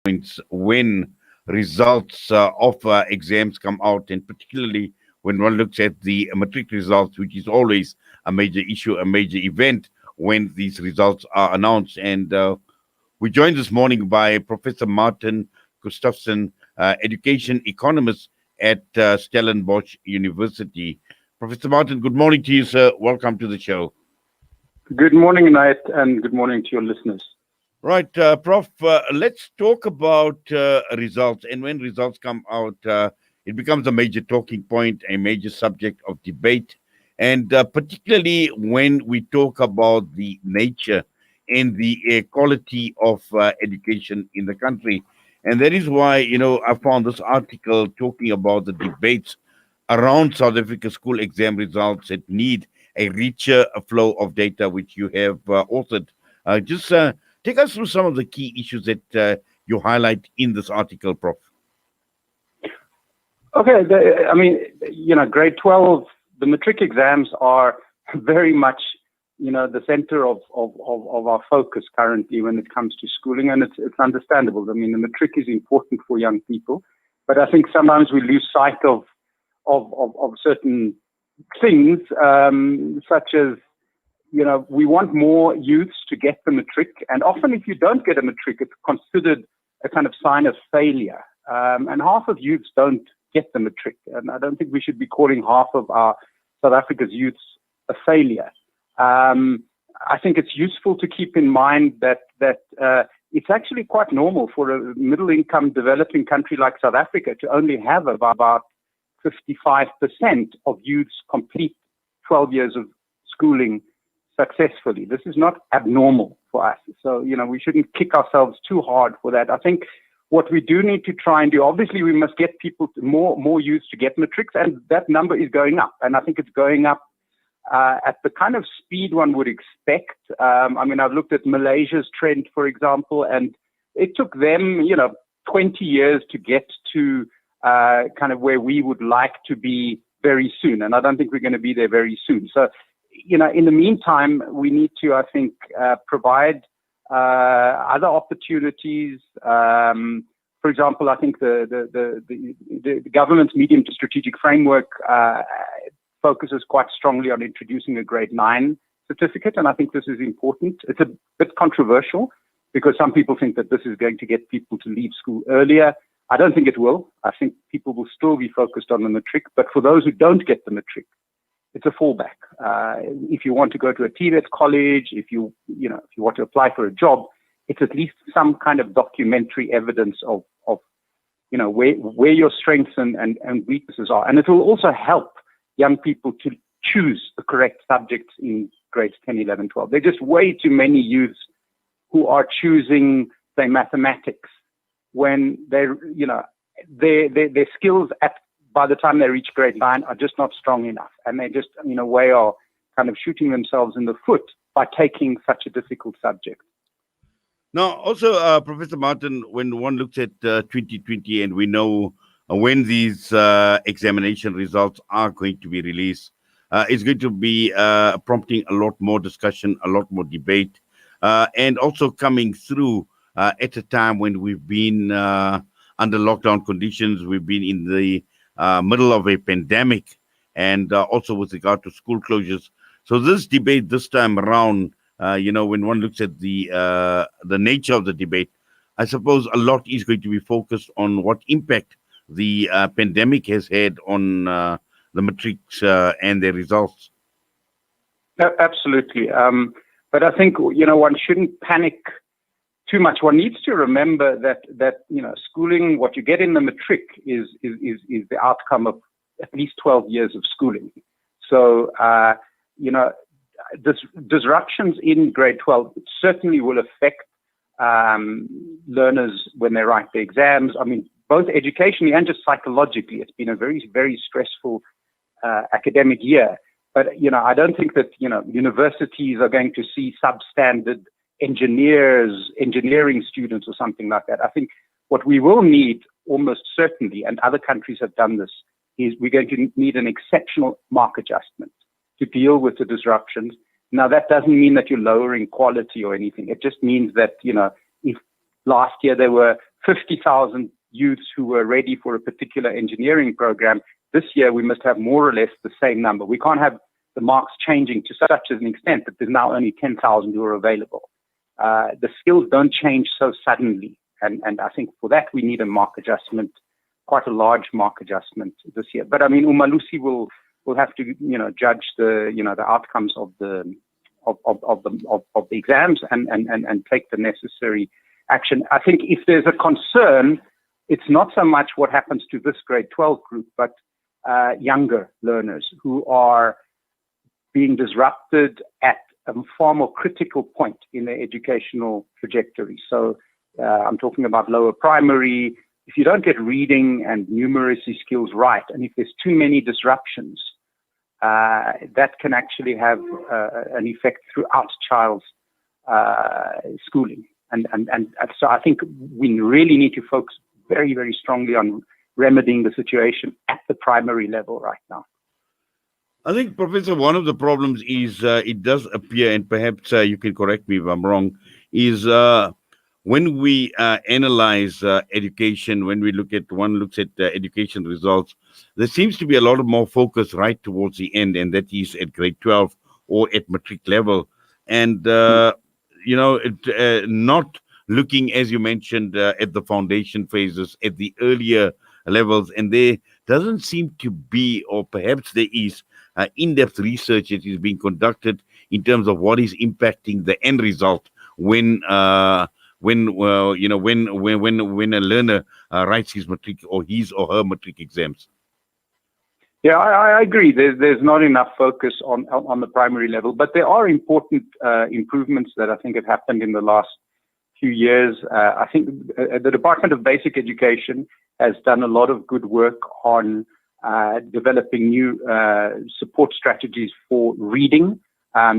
points when results of exams come out, and particularly when one looks at the matric results, which is always a major issue, a major event when these results are announced. And we're joined this morning by Professor Martin Gustafsson, education economist at Stellenbosch University. Professor Martin, good morning to you, sir. Welcome to the show. Good morning, Inayet, and good morning to your listeners. Right, Prof, let's talk about results. And when results come out, it becomes a major talking point, a major subject of debate. And particularly when we talk about the nature and the quality of education in the country. And that is why, I found this article talking about the debates around South Africa's school exam results that need a richer flow of data, which you have authored. Just take us through some of the key issues that you highlight in this article, Prof. Okay, grade 12, the matric exams are very much, the center of our focus currently when it comes to schooling, and it's understandable. I mean, the matric is important for young people, but I think sometimes we lose sight of certain things, such as, we want more youths to get the matric, and often if you don't get a matric, it's considered a kind of sign of failure. And half of youths don't get the matric, and I don't think we should be calling half of our South Africa's youths a failure. I think it's useful to keep in mind that it's actually quite normal for a middle-income developing country like South Africa to only have about 55% of youths complete 12 years of schooling successfully. This is not abnormal for us. So, we shouldn't kick ourselves too hard for that. I think what we do need to try and do, obviously we must get people, more youths to get matrics, and that number is going up. And I think it's going up at the kind of speed one would expect. I've looked at Malaysia's trend, for example, and it took them, 20 years to get to kind of where we would like to be very soon. And I don't think we're going to be there very soon. So, in the meantime, we need to, I think, provide other opportunities. For example, I think the government's medium to strategic framework focuses quite strongly on introducing a grade 9 certificate, and I think this is important. It's a bit controversial because some people think that this is going to get people to leave school earlier. I don't think it will. I think people will still be focused on the matric, but for those who don't get the matric, it's a fallback. If you want to go to a TVET college, if you want to apply for a job, it's at least some kind of documentary evidence of where your strengths and weaknesses are. And it will also help young people to choose the correct subjects in grades 10, 11, 12. There are just way too many youths who are choosing, say, mathematics when their skills by the time they reach grade 9 are just not strong enough. And they just, in a way, are kind of shooting themselves in the foot by taking such a difficult subject. Now, also, Professor Martin, when one looks at 2020 and we know when these examination results are going to be released, it's going to be prompting a lot more discussion, a lot more debate, and also coming through at a time when we've been under lockdown conditions, we've been in the middle of a pandemic, and also with regard to school closures. So this debate this time around, when one looks at the nature of the debate, I suppose a lot is going to be focused on what impact the pandemic has had on the matrics and their results. Absolutely. But I think, one shouldn't panic too much. One needs to remember that schooling, what you get in the matric is the outcome of at least 12 years of schooling. So, disruptions in grade 12 certainly will affect learners when they write the exams. I mean, both educationally and just psychologically, it's been a very, very stressful academic year. But, I don't think that, universities are going to see substandard engineering students or something like that. I think what we will need almost certainly, and other countries have done this, is we're going to need an exceptional mark adjustment to deal with the disruptions. Now, that doesn't mean that you're lowering quality or anything. It just means that, if last year there were 50,000 youths who were ready for a particular engineering program. This year, we must have more or less the same number. We can't have the marks changing to such an extent that there's now only 10,000 who are available. The skills don't change so suddenly. And I think for that, we need a mark adjustment, quite a large mark adjustment this year. But I mean, Umalusi will have to, judge the outcomes of the exams and take the necessary action. I think if there's a concern, it's not so much what happens to this grade 12 group, but younger learners who are being disrupted at a far more critical point in their educational trajectory. So I'm talking about lower primary. If you don't get reading and numeracy skills right, and if there's too many disruptions, that can actually have an effect throughout child's schooling. And so I think we really need to focus very, very strongly on remedying the situation at the primary level right now. I think, Professor, one of the problems is it does appear, and perhaps you can correct me if I'm wrong, is when we analyze education, when one looks at education results, there seems to be a lot of more focus right towards the end, and that is at grade 12 or at matric level. And, not looking, as you mentioned, at the foundation phases, at the earlier levels. And there doesn't seem to be, or perhaps there is, in-depth research that is being conducted in terms of what is impacting the end result when a learner writes his matric or his or her matric exams. Yeah, I agree. There's not enough focus on the primary level, but there are important improvements that I think have happened in the last few years. I think the Department of Basic Education has done a lot of good work on developing new support strategies for reading.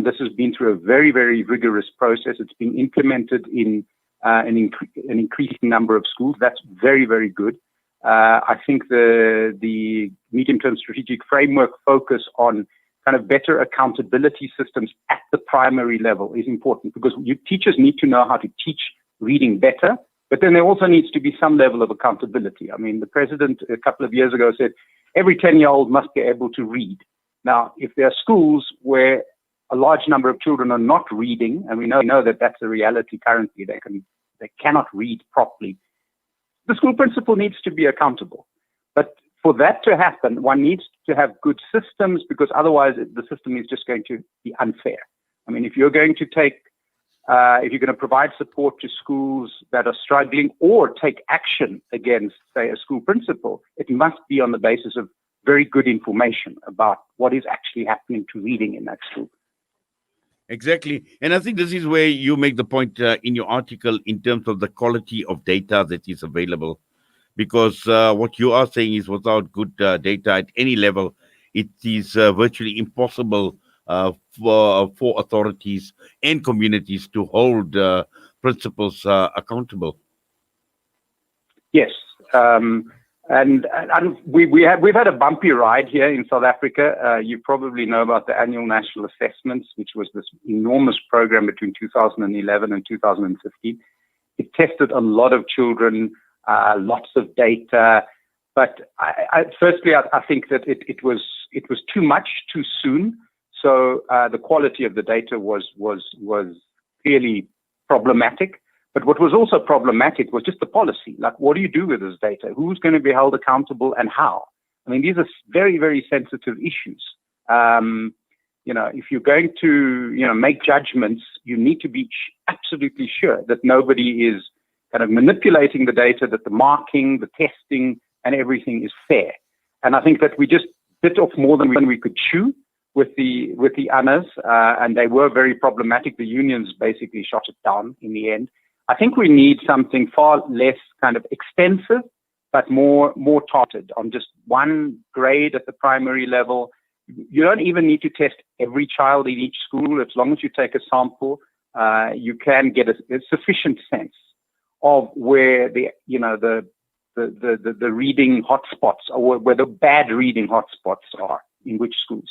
This has been through a very, very rigorous process. It's been implemented in an increasing number of schools. That's very, very good. I think the medium-term strategic framework focus on kind of better accountability systems at the primary level is important, because teachers need to know how to teach reading better, but then there also needs to be some level of accountability. I mean, the president a couple of years ago said every 10-year-old must be able to read. Now, if there are schools where a large number of children are not reading, and we know that that's a reality currently, they cannot read properly, the school principal needs to be accountable. But for that to happen, one needs to have good systems, because otherwise the system is just going to be unfair. I mean, if you're going to provide support to schools that are struggling or take action against, say, a school principal, it must be on the basis of very good information about what is actually happening to reading in that school. Exactly. And I think this is where you make the point in your article in terms of the quality of data that is available. Because what you are saying is without good data at any level, it is virtually impossible for authorities and communities to hold principals accountable. Yes. And we've had a bumpy ride here in South Africa. You probably know about the annual national assessments, which was this enormous program between 2011 and 2015. It tested a lot of children, lots of data. But firstly, I think that it was too much too soon. So the quality of the data was clearly problematic. But what was also problematic was just the policy. Like, what do you do with this data? Who's going to be held accountable and how? I mean, these are very, very sensitive issues. If you're going to, make judgments, you need to be absolutely sure that nobody is kind of manipulating the data, that the marking, the testing, and everything is fair. And I think that we just bit off more than we could chew with the ANAs, and they were very problematic. The unions basically shot it down in the end. I think we need something far less kind of extensive, but more targeted on just one grade at the primary level. You don't even need to test every child in each school. As long as you take a sample, you can get a sufficient sense of where the reading hotspots, or where the bad reading hotspots are in which schools.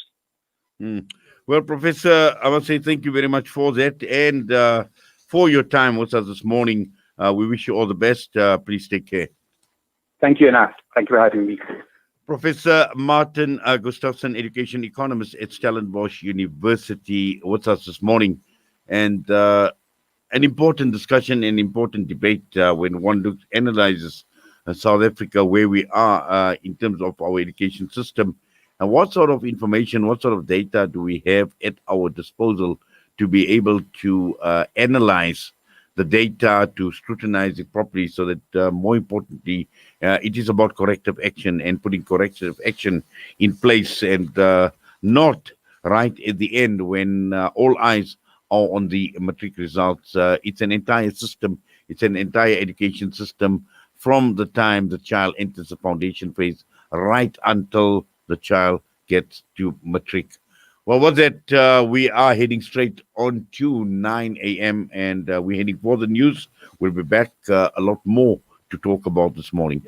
Well, Professor, I must say thank you very much for that, and for your time with us this morning. We wish you all the best. Please take care. Thank you, Anat. Thank you for having me. Professor Martin Gustafsson, education economist at Stellenbosch University, with us this morning. And an important discussion, an important debate when one analyzes South Africa, where we are in terms of our education system, and what sort of information, what sort of data do we have at our disposal to be able to analyze the data, to scrutinize it properly, so that more importantly, it is about corrective action and putting corrective action in place, and not right at the end when all eyes are on the matric results. It's an entire system, it's an entire education system from the time the child enters the foundation phase right until the child gets to matric. Well, with that, we are heading straight on to 9 a.m. and we're heading for the news. We'll be back a lot more to talk about this morning.